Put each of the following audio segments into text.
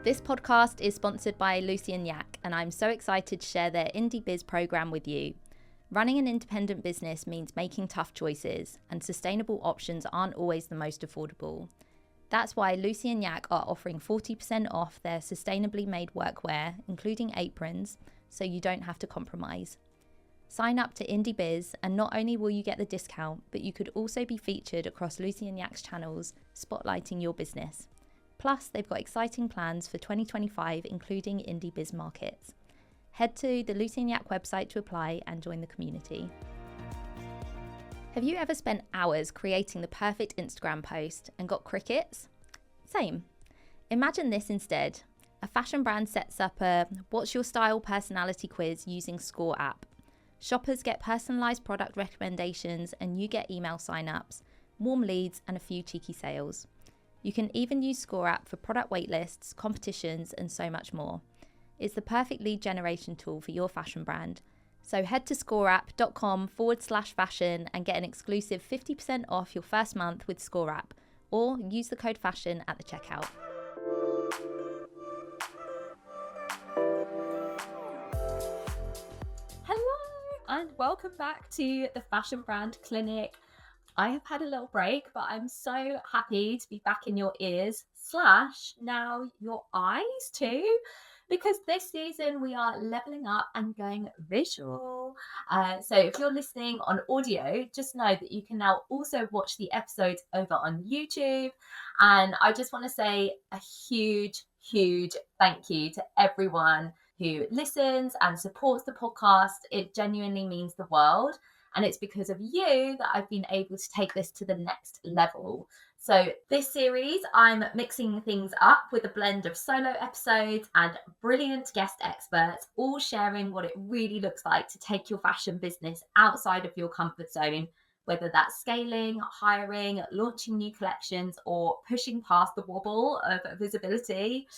This podcast is sponsored by Lucy and Yak, and I'm so excited to share their Indie Biz program with you. Running an independent business means making tough choices, and sustainable options aren't always the most affordable. That's why Lucy and Yak are offering 40% off their sustainably made workwear, including aprons, so you don't have to compromise. Sign up to Indie Biz, and not only will you get the discount, but you could also be featured across Lucy and Yak's channels, spotlighting your business. Plus, they've got exciting plans for 2025, including Indie Biz markets. Head to the Lucy and Yak website to apply and join the community. Have you ever spent hours creating the perfect Instagram post and got crickets? Same. Imagine this instead. A fashion brand sets up a What's Your Style personality quiz using Score app. Shoppers get personalised product recommendations and you get email sign-ups, warm leads and a few cheeky sales. You can even use Score app for product waitlists, competitions and so much more. It's the perfect lead generation tool for your fashion brand. So head to scoreapp.com/fashion and get an exclusive 50% off your first month with Score app, or use the code FASHION at the checkout. Hello and welcome back to the Fashion Brand Clinic. I have had a little break, but I'm so happy to be back in your ears / now your eyes too, because this season we are leveling up and going visual. So if you're listening on audio, just know that you can now also watch the episodes over on YouTube. And I just want to say a huge thank you to everyone who listens and supports the podcast. It genuinely means the world. And it's because of you that I've been able to take this to the next level. So this series, I'm mixing things up with a blend of solo episodes and brilliant guest experts, all sharing what it really looks like to take your fashion business outside of your comfort zone, whether that's scaling, hiring, launching new collections, or pushing past the wobble of visibility.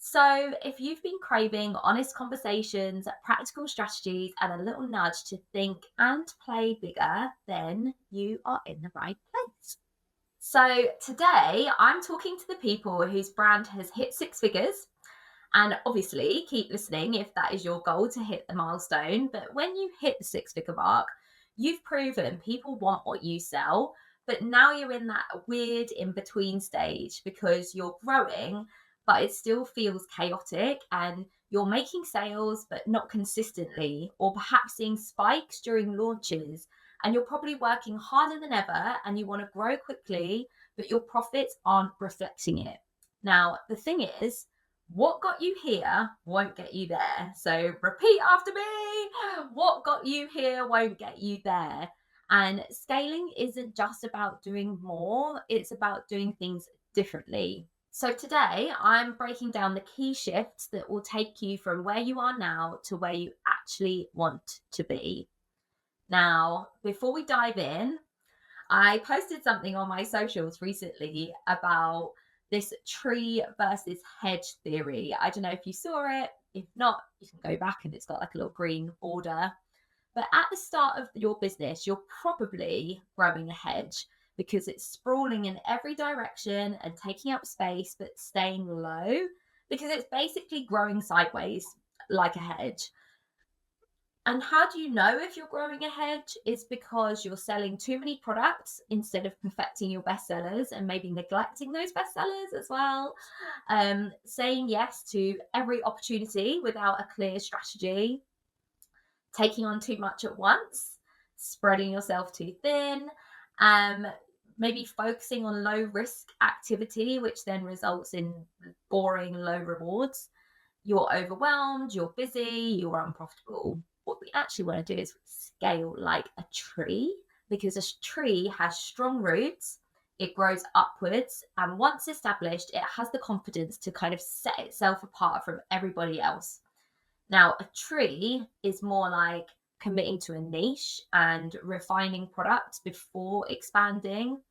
So if you've been craving honest conversations, practical strategies, and a little nudge to think and play bigger, then you are in the right place. So today I'm talking to the people whose brand has hit 6 figures. And obviously keep listening if that is your goal to hit the milestone. But when you hit the 6-figure mark, you've proven people want what you sell. But now you're in that weird in-between stage because you're growing, but it still feels chaotic and you're making sales, but not consistently, or perhaps seeing spikes during launches. And you're probably working harder than ever and you want to grow quickly, but your profits aren't reflecting it. Now, the thing is, what got you here won't get you there. So repeat after me. What got you here won't get you there. And scaling isn't just about doing more. It's about doing things differently. So today I'm breaking down the key shifts that will take you from where you are now to where you actually want to be. Now, before we dive in, I posted something on my socials recently about this tree versus hedge theory. I don't know if you saw it. If not, you can go back and it's got like a little green border. But at the start of your business, you're probably growing a hedge because it's sprawling in every direction and taking up space, but staying low because it's basically growing sideways like a hedge. And how do you know if you're growing a hedge? It's because you're selling too many products instead of perfecting your bestsellers and maybe neglecting those bestsellers as well. Saying yes to every opportunity without a clear strategy. Taking on too much at once. Spreading yourself too thin. Maybe focusing on low risk activity, which then results in boring low rewards. You're overwhelmed, you're busy, you're unprofitable. What we actually want to do is scale like a tree, because a tree has strong roots, it grows upwards, and once established, it has the confidence to kind of set itself apart from everybody else. Now, a tree is more like committing to a niche and refining products before expanding,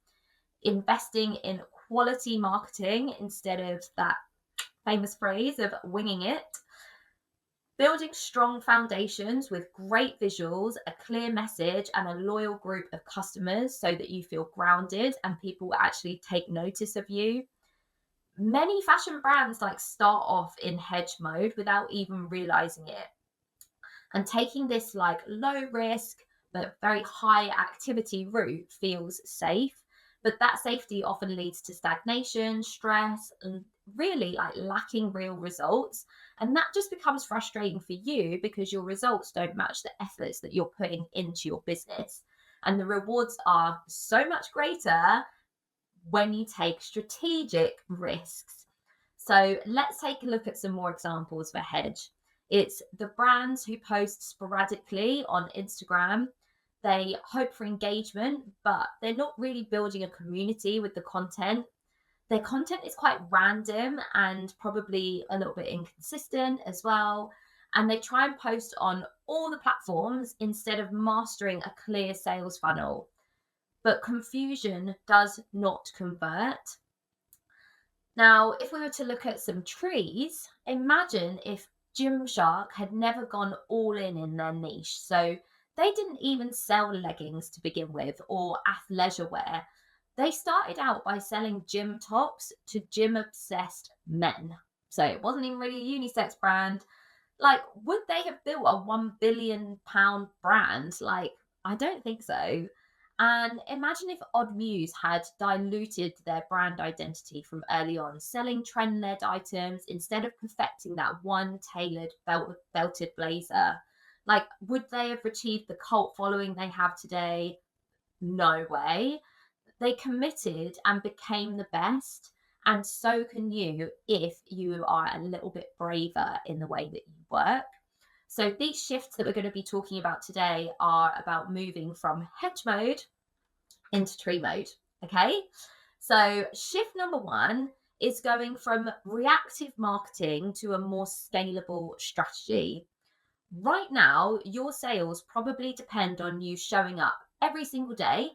investing in quality marketing instead of that famous phrase of winging it, building strong foundations with great visuals, a clear message, and a loyal group of customers so that you feel grounded and people actually take notice of you. Many fashion brands like start off in hedge mode without even realizing it. And taking this like low risk but very high activity route feels safe. But that safety often leads to stagnation, stress, and really like lacking real results. And that just becomes frustrating for you because your results don't match the efforts that you're putting into your business. And the rewards are so much greater when you take strategic risks. So let's take a look at some more examples for hedge. It's the brands who post sporadically on Instagram. They hope for engagement, but they're not really building a community with the content. Their content is quite random and probably a little bit inconsistent as well. And they try and post on all the platforms instead of mastering a clear sales funnel. But confusion does not convert. Now, if we were to look at some trees, imagine if Gymshark had never gone all in their niche. So they didn't even sell leggings to begin with or athleisure wear. They started out by selling gym tops to gym obsessed men. So it wasn't even really a unisex brand. Like, would they have built a £1 billion brand? Like, I don't think so. And imagine if Odd Muse had diluted their brand identity from early on, selling trend led items instead of perfecting that one tailored belted blazer. Like, would they have achieved the cult following they have today? No way. They committed and became the best. And so can you if you are a little bit braver in the way that you work. So these shifts that we're going to be talking about today are about moving from hedge mode into tree mode. Okay. So shift number one is going from reactive marketing to a more scalable strategy. Right now, your sales probably depend on you showing up every single day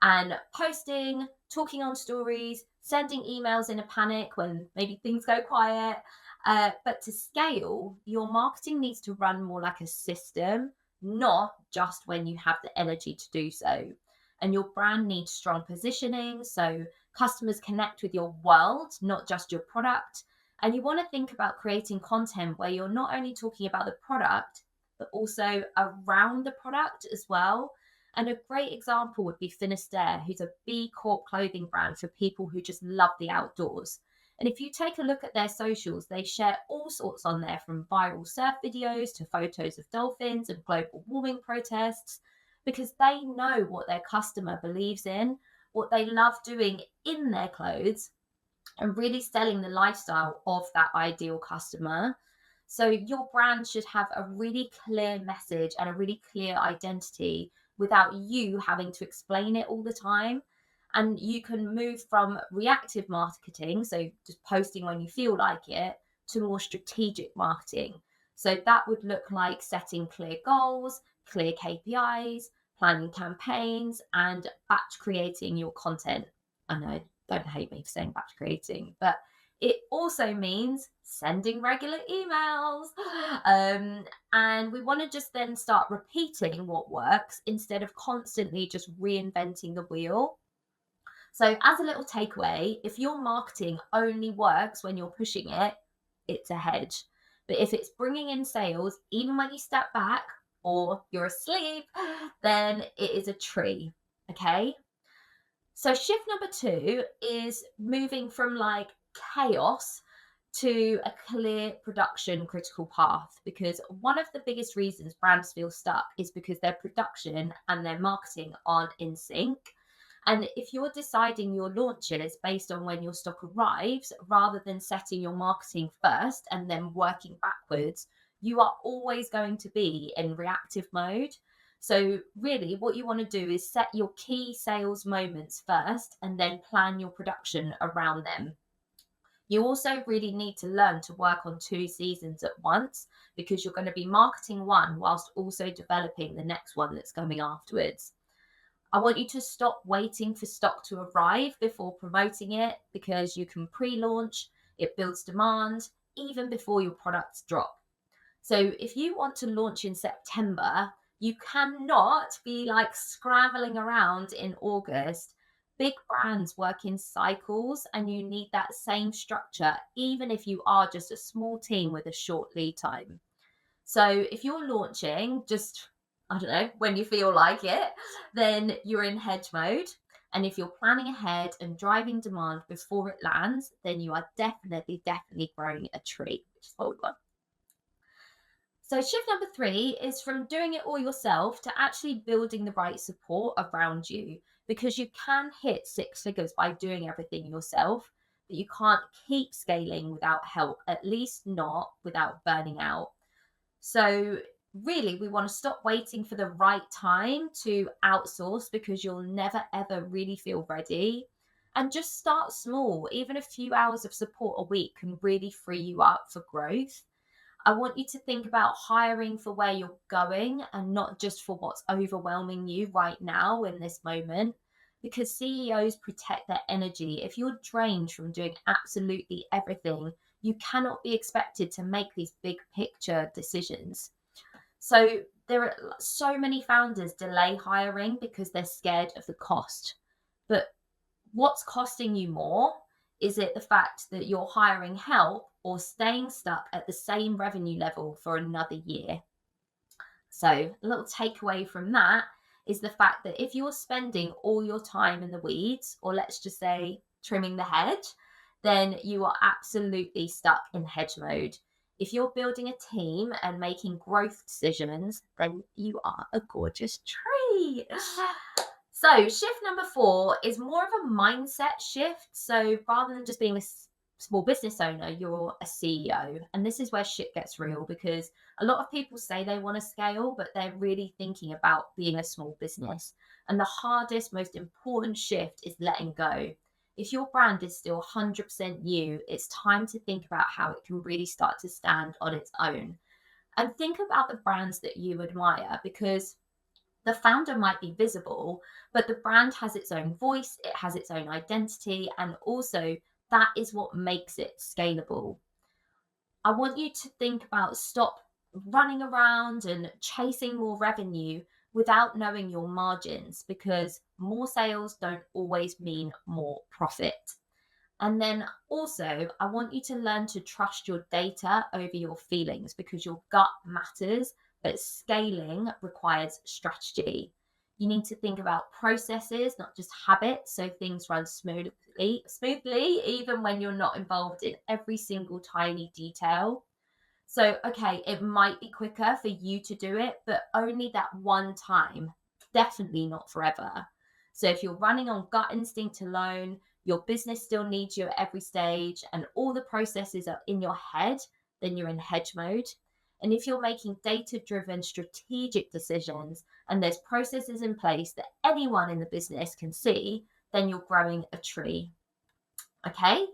and posting, talking on stories, sending emails in a panic when maybe things go quiet. But to scale, your marketing needs to run more like a system, not just when you have the energy to do so. And your brand needs strong positioning so customers connect with your world, not just your product. And you want to think about creating content where you're not only talking about the product, but also around the product as well. And a great example would be Finisterre, who's a B Corp clothing brand for people who just love the outdoors. And if you take a look at their socials, they share all sorts on there from viral surf videos to photos of dolphins and global warming protests, because they know what their customer believes in, what they love doing in their clothes, and really selling the lifestyle of that ideal customer. So your brand should have a really clear message and a really clear identity without you having to explain it all the time. And you can move from reactive marketing, so just posting when you feel like it, to more strategic marketing. So that would look like setting clear goals, clear KPIs, planning campaigns, and batch creating your content. I know, don't hate me for saying batch creating, but it also means sending regular emails. And we want to just then start repeating what works instead of constantly just reinventing the wheel. So, as a little takeaway, if your marketing only works when you're pushing it, it's a hedge. But if it's bringing in sales, even when you step back or you're asleep, then it is a tree. Okay. So shift number two is moving from like chaos to a clear production critical path, because one of the biggest reasons brands feel stuck is because their production and their marketing aren't in sync. And if you're deciding your launches based on when your stock arrives, rather than setting your marketing first and then working backwards, you are always going to be in reactive mode. So, really, what you want to do is set your key sales moments first and then plan your production around them. You also really need to learn to work on two seasons at once, because you're going to be marketing one whilst also developing the next one that's coming afterwards. I want you to stop waiting for stock to arrive before promoting it, because you can pre-launch, it builds demand even before your products drop. So if you want to launch in September, you cannot be like scrambling around in August big brands work in cycles, and you need that same structure, even if you are just a small team with a short lead time. So if you're launching just, I don't know, when you feel like it, then you're in hedge mode. And if you're planning ahead and driving demand before it lands, then you are definitely growing a tree, which is what we want. So shift number 3 is from doing it all yourself to actually building the right support around you, because you can hit 6 figures by doing everything yourself, but you can't keep scaling without help, at least not without burning out. So really, we want to stop waiting for the right time to outsource, because you'll never ever really feel ready. And just start small. Even a few hours of support a week can really free you up for growth. I want you to think about hiring for where you're going and not just for what's overwhelming you right now in this moment, because CEOs protect their energy. If you're drained from doing absolutely everything, you cannot be expected to make these big picture decisions. So there are so many founders delay hiring because they're scared of the cost. But what's costing you more? Is it the fact that you're hiring help or staying stuck at the same revenue level for another year? So a little takeaway from that is the fact that if you're spending all your time in the weeds, or let's just say trimming the hedge, then you are absolutely stuck in hedge mode. If you're building a team and making growth decisions, then you are a gorgeous tree. So shift number 4 is more of a mindset shift. So rather than just being a small business owner, you're a CEO. And this is where shit gets real, because a lot of people say they want to scale, but they're really thinking about being a small business. And the hardest, most important shift is letting go. If your brand is still 100% you, it's time to think about how it can really start to stand on its own. And think about the brands that you admire, because the founder might be visible, but the brand has its own voice, it has its own identity, and also that is what makes it scalable. I want you to think about stop running around and chasing more revenue without knowing your margins, because more sales don't always mean more profit. And then also, I want you to learn to trust your data over your feelings, because your gut matters, but scaling requires strategy. You need to think about processes, not just habits, so things run smoothly, even when you're not involved in every single tiny detail. So, okay, it might be quicker for you to do it, but only that one time, definitely not forever. So if you're running on gut instinct alone, your business still needs you at every stage, and all the processes are in your head, then you're in hedge mode. And if you're making data-driven strategic decisions and there's processes in place that anyone in the business can see, then you're growing a tree. Okay?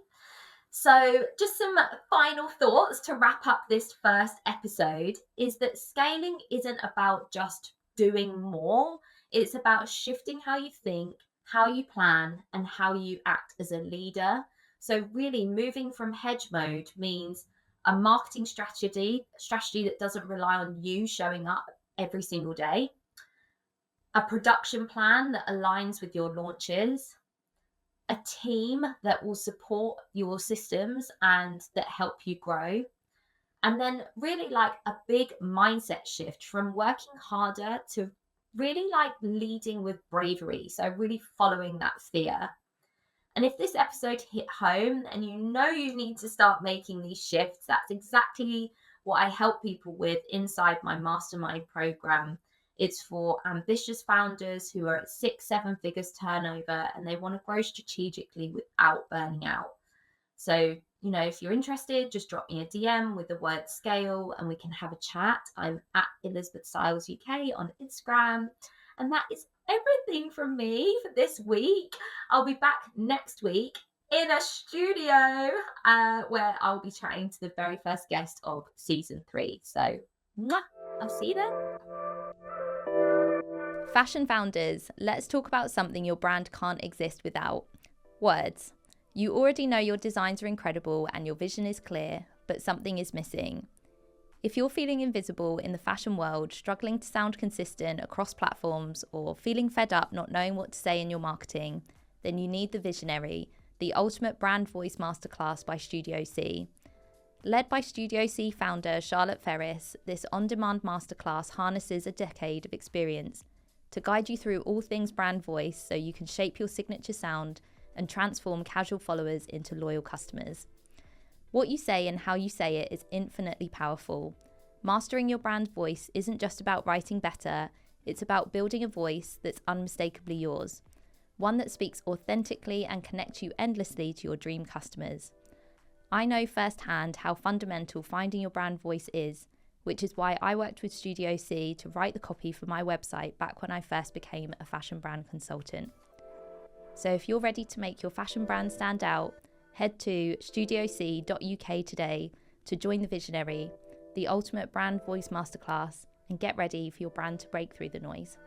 So just some final thoughts to wrap up this first episode is that scaling isn't about just doing more. It's about shifting how you think, how you plan, and how you act as a leader. So really moving from hedge mode means a marketing strategy that doesn't rely on you showing up every single day, a production plan that aligns with your launches, a team that will support your systems and that help you grow. And then really like a big mindset shift from working harder to really like leading with bravery. So really following that fear. And if this episode hit home and you know you need to start making these shifts, that's exactly what I help people with inside my mastermind program. It's for ambitious founders who are at 6-7 figures turnover and they want to grow strategically without burning out. So, you know, if you're interested, just drop me a DM with the word scale and we can have a chat. I'm at Elizabeth Stiles UK on Instagram. And that is everything from me for this week. I'll be back next week in a studio where I'll be chatting to the very first guest of season 3. So, I'll see you then. Fashion founders, let's talk about something your brand can't exist without. Words. You already know your designs are incredible and your vision is clear, but something is missing. If you're feeling invisible in the fashion world, struggling to sound consistent across platforms, or feeling fed up not knowing what to say in your marketing, then you need the Visionary, the ultimate brand voice masterclass by Studio C. Led by Studio C founder Charlotte Ferris, this on-demand masterclass harnesses a decade of experience to guide you through all things brand voice so you can shape your signature sound and transform casual followers into loyal customers. What you say and how you say it is infinitely powerful. Mastering your brand voice isn't just about writing better, it's about building a voice that's unmistakably yours, one that speaks authentically and connects you endlessly to your dream customers. I know firsthand how fundamental finding your brand voice is, which is why I worked with Studio C to write the copy for my website back when I first became a fashion brand consultant. So if you're ready to make your fashion brand stand out, head to studioc.uk today to join the Visionary, the ultimate brand voice masterclass, and get ready for your brand to break through the noise.